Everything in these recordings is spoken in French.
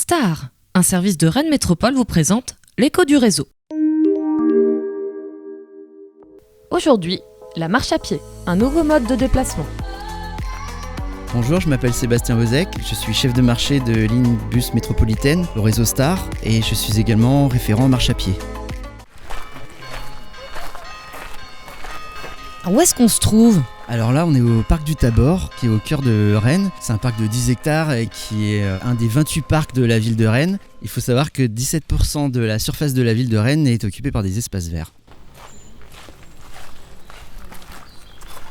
Star, un service de Rennes Métropole vous présente l'écho du réseau. Aujourd'hui, la marche à pied, un nouveau mode de déplacement. Bonjour, je m'appelle Sébastien Vozek, je suis chef de marché de ligne bus métropolitaine au réseau Star et je suis également référent en marche à pied. Où est-ce qu'on se trouve ? Alors là, on est au parc du Tabor, qui est au cœur de Rennes. C'est un parc de 10 hectares et qui est un des 28 parcs de la ville de Rennes. Il faut savoir que 17% de la surface de la ville de Rennes est occupée par des espaces verts.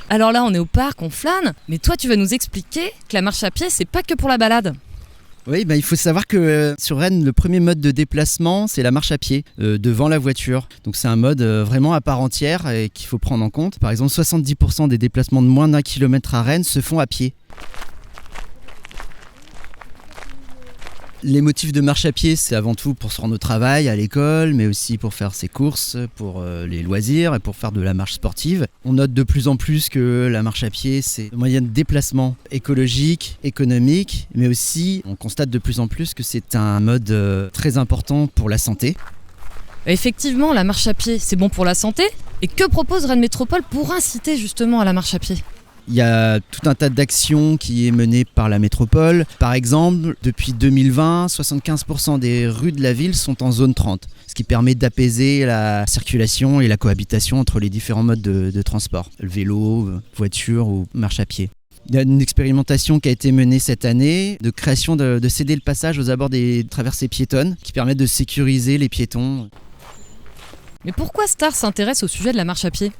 Alors là, on est au parc, on flâne, mais toi tu vas nous expliquer que la marche à pied, c'est pas que pour la balade. Oui, il faut savoir que sur Rennes, le premier mode de déplacement, c'est la marche à pied, devant la voiture. Donc c'est un mode vraiment à part entière et qu'il faut prendre en compte. Par exemple, 70% des déplacements de moins d'1 kilomètre à Rennes se font à pied. Les motifs de marche à pied, c'est avant tout pour se rendre au travail, à l'école, mais aussi pour faire ses courses, pour les loisirs et pour faire de la marche sportive. On note de plus en plus que la marche à pied, c'est un moyen de déplacement écologique, économique, mais aussi on constate de plus en plus que c'est un mode très important pour la santé. Effectivement, la marche à pied, c'est bon pour la santé. Et que propose Rennes Métropole pour inciter justement à la marche à pied ? Il y a tout un tas d'actions qui est mené par la métropole. Par exemple, depuis 2020, 75% des rues de la ville sont en zone 30, ce qui permet d'apaiser la circulation et la cohabitation entre les différents modes de transport, le vélo, voiture ou marche à pied. Il y a une expérimentation qui a été menée cette année de création de céder le passage aux abords des traversées piétonnes qui permettent de sécuriser les piétons. Mais pourquoi Star s'intéresse au sujet de la marche à pied ?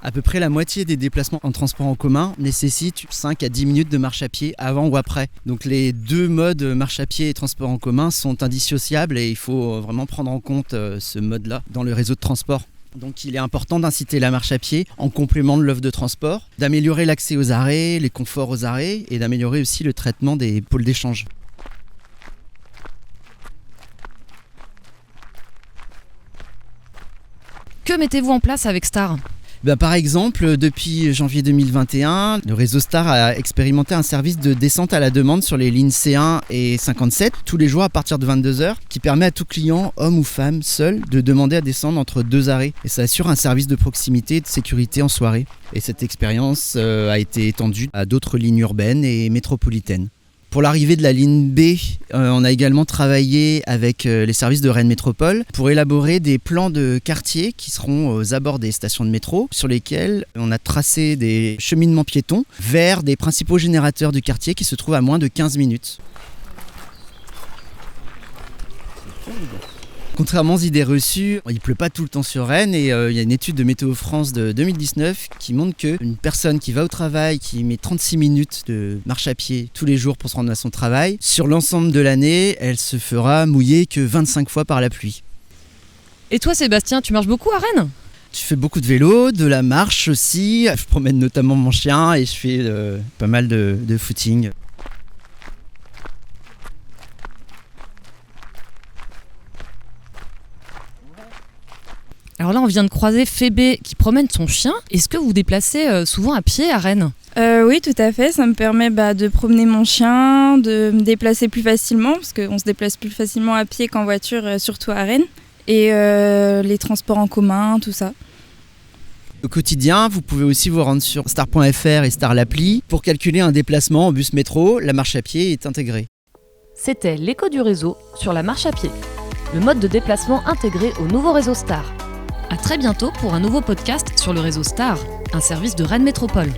À peu près la moitié des déplacements en transport en commun nécessitent 5 à 10 minutes de marche à pied avant ou après. Donc les deux modes marche à pied et transport en commun sont indissociables et il faut vraiment prendre en compte ce mode-là dans le réseau de transport. Donc il est important d'inciter la marche à pied en complément de l'offre de transport, d'améliorer l'accès aux arrêts, les conforts aux arrêts et d'améliorer aussi le traitement des pôles d'échange. Que mettez-vous en place avec Star ? Par exemple, depuis janvier 2021, le réseau Star a expérimenté un service de descente à la demande sur les lignes C1 et 57 tous les jours à partir de 22h qui permet à tout client, homme ou femme, seul, de demander à descendre entre deux arrêts. Et ça assure un service de proximité et de sécurité en soirée. Et cette expérience a été étendue à d'autres lignes urbaines et métropolitaines. Pour l'arrivée de la ligne B, on a également travaillé avec les services de Rennes Métropole pour élaborer des plans de quartier qui seront aux abords des stations de métro sur lesquels on a tracé des cheminements piétons vers des principaux générateurs du quartier qui se trouvent à moins de 15 minutes. Contrairement aux idées reçues, il ne pleut pas tout le temps sur Rennes et il y a une étude de Météo France de 2019 qui montre qu'une personne qui va au travail, qui met 36 minutes de marche à pied tous les jours pour se rendre à son travail, sur l'ensemble de l'année, elle se fera mouiller que 25 fois par la pluie. Et toi Sébastien, tu marches beaucoup à Rennes ? Je fais beaucoup de vélo, de la marche aussi, je promène notamment mon chien et je fais pas mal de footing. Alors là, on vient de croiser Phébé qui promène son chien. Est-ce que vous vous déplacez souvent à pied à Rennes ? Oui, tout à fait. Ça me permet de promener mon chien, de me déplacer plus facilement, parce qu'on se déplace plus facilement à pied qu'en voiture, surtout à Rennes. Et les transports en commun, tout ça. Au quotidien, vous pouvez aussi vous rendre sur star.fr et Star l'appli. Pour calculer un déplacement en bus métro, la marche à pied est intégrée. C'était l'écho du réseau sur la marche à pied, le mode de déplacement intégré au nouveau réseau Star. À très bientôt pour un nouveau podcast sur le réseau Star, un service de Rennes Métropole.